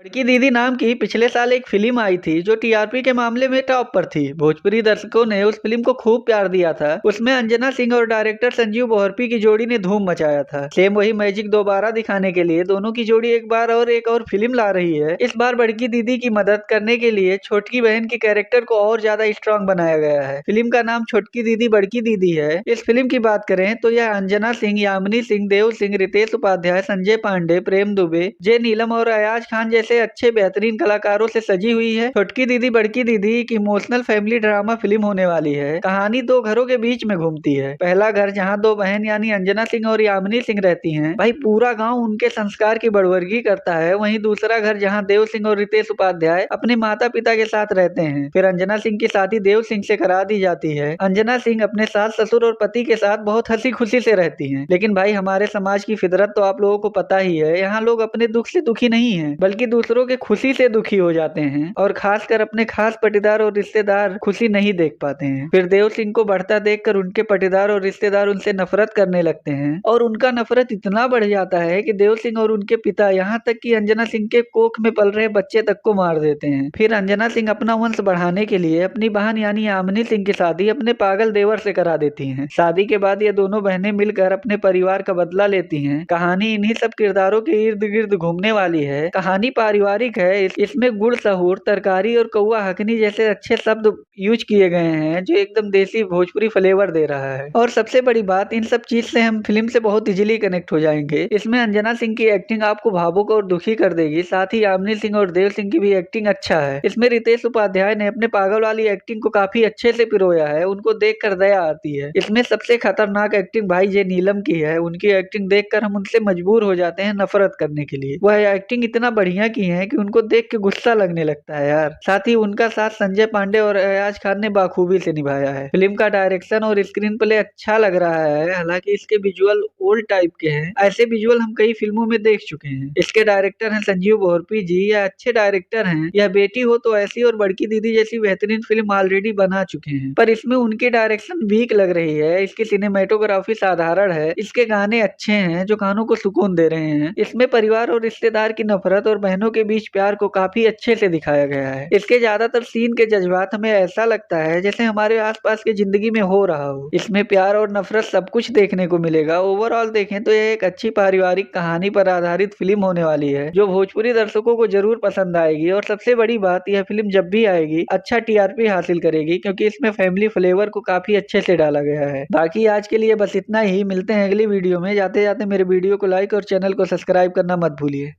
बड़की दीदी नाम की पिछले साल एक फिल्म आई थी जो टीआरपी के मामले में टॉप पर थी। भोजपुरी दर्शकों ने उस फिल्म को खूब प्यार दिया था। उसमें अंजना सिंह और डायरेक्टर संजीव बोहरपी की जोड़ी ने धूम मचाया था। सेम वही मैजिक दोबारा दिखाने के लिए दोनों की जोड़ी एक और फिल्म ला रही है। इस बार बड़की दीदी की मदद करने के लिए छोटकी बहन के कैरेक्टर को और ज्यादा स्ट्रॉन्ग बनाया गया है। फिल्म का नाम छोटकी दीदी बड़की दीदी है। इस फिल्म की बात करें तो यह अंजना सिंह, यामिनी सिंह, देव सिंह, रितेश उपाध्याय, संजय पांडे, प्रेम दुबे, जे नीलम और अयाज खान जैसे अच्छे बेहतरीन कलाकारों से सजी हुई है। छोटकी दीदी बड़की दीदी एक इमोशनल फैमिली ड्रामा फिल्म होने वाली है। कहानी दो घरों के बीच में घूमती है। पहला घर जहां दो बहन यानी अंजना सिंह और यामिनी सिंह रहती हैं, भाई पूरा गांव उनके संस्कार की बड़वर्गी करता है। वहीं दूसरा घर जहां देव सिंह और रितेश उपाध्याय अपने माता पिता के साथ रहते हैं। फिर अंजना सिंह की शादी देव सिंह से करा दी जाती है। अंजना सिंह अपने सास ससुर और पति के साथ बहुत हंसी खुशी से रहती हैं। लेकिन भाई हमारे समाज की फितरत तो आप लोगों को पता ही है, यहाँ लोग अपने दुख से दुखी नहीं है बल्कि दूसरों के खुशी से दुखी हो जाते हैं, और खासकर अपने खास पटीदार और रिश्तेदार खुशी नहीं देख पाते हैं। फिर देव सिंह को बढ़ता देखकर उनके पटीदार और रिश्तेदार उनसे नफरत करने लगते हैं, और उनका नफरत इतना बढ़ जाता है कि देव सिंह और उनके पिता यहाँ तक कि अंजना सिंह के कोख में पल रहे बच्चे तक को मार देते हैं। फिर अंजना सिंह अपना वंश बढ़ाने के लिए अपनी बहन यानी यामिनी सिंह की शादी अपने पागल देवर से करा देती हैं। शादी के बाद ये दोनों बहनें मिलकर अपने परिवार का बदला लेती हैं। कहानी इन्हीं सब किरदारों के इर्द गिर्द घूमने वाली है। कहानी पारिवारिक है। इसमें गुड़, सहूर, तरकारी और कौवा हकनी जैसे अच्छे शब्द यूज किए गए हैं जो एकदम देसी भोजपुरी फ्लेवर दे रहा है। और सबसे बड़ी बात, इन सब चीज से हम फिल्म से बहुत इजीली कनेक्ट हो जाएंगे। इसमें अंजना सिंह की एक्टिंग आपको भावुक और दुखी कर देगी। साथ ही यामिनी सिंह और देव सिंह की भी एक्टिंग अच्छा है। इसमें रितेश उपाध्याय ने अपने पागल वाली एक्टिंग को काफी अच्छे से पिरोया है। उनको देखकर दया आती है। इसमें सबसे खतरनाक एक्टिंग भाई जे नीलम की है। उनकी एक्टिंग देखकर हम उनसे मजबूर हो जाते हैं नफरत करने के लिए। वह एक्टिंग इतना बढ़िया की है कि उनको देख के गुस्सा लगने लगता है यार। साथ ही उनका साथ संजय पांडे और अयाज खान ने बाखूबी से निभाया है। फिल्म का डायरेक्शन और स्क्रीन प्ले अच्छा लग रहा है। हालांकि इसके विजुअल ओल्ड टाइप के हैं। ऐसे विजुअल हम कई फिल्मों में देख चुके हैं। इसके डायरेक्टर हैं संजीव बोहरपी जी। यह अच्छे डायरेक्टर हैं। यह बेटी हो तो ऐसी और बड़की दीदी जैसी बेहतरीन फिल्म ऑलरेडी बना चुके हैं, पर इसमें उनकी डायरेक्शन वीक लग रही है। इसकी सिनेमेटोग्राफी साधारण है। इसके गाने अच्छे हैं जो कानों को सुकून दे रहे हैं। इसमें परिवार और रिश्तेदार की नफरत और बहनों के बीच प्यार को काफी अच्छे से दिखाया गया है। इसके ज्यादातर सीन के जज्बात हमें ऐसा लगता है जैसे हमारे आसपास की जिंदगी में हो रहा हो। इसमें प्यार और नफरत सब कुछ देखने को मिलेगा। ओवरऑल देखें तो यह एक अच्छी पारिवारिक कहानी पर आधारित फिल्म होने वाली है जो भोजपुरी दर्शकों को जरूर पसंद आएगी। और सबसे बड़ी बात, यह फिल्म जब भी आएगी अच्छा टीआरपी हासिल करेगी, क्योंकि इसमें फैमिली फ्लेवर को काफी अच्छे से डाला गया है। बाकी आज के लिए बस इतना ही। मिलते हैं अगली वीडियो में। जाते जाते मेरे वीडियो को लाइक और चैनल को सब्सक्राइब करना मत भूलिए।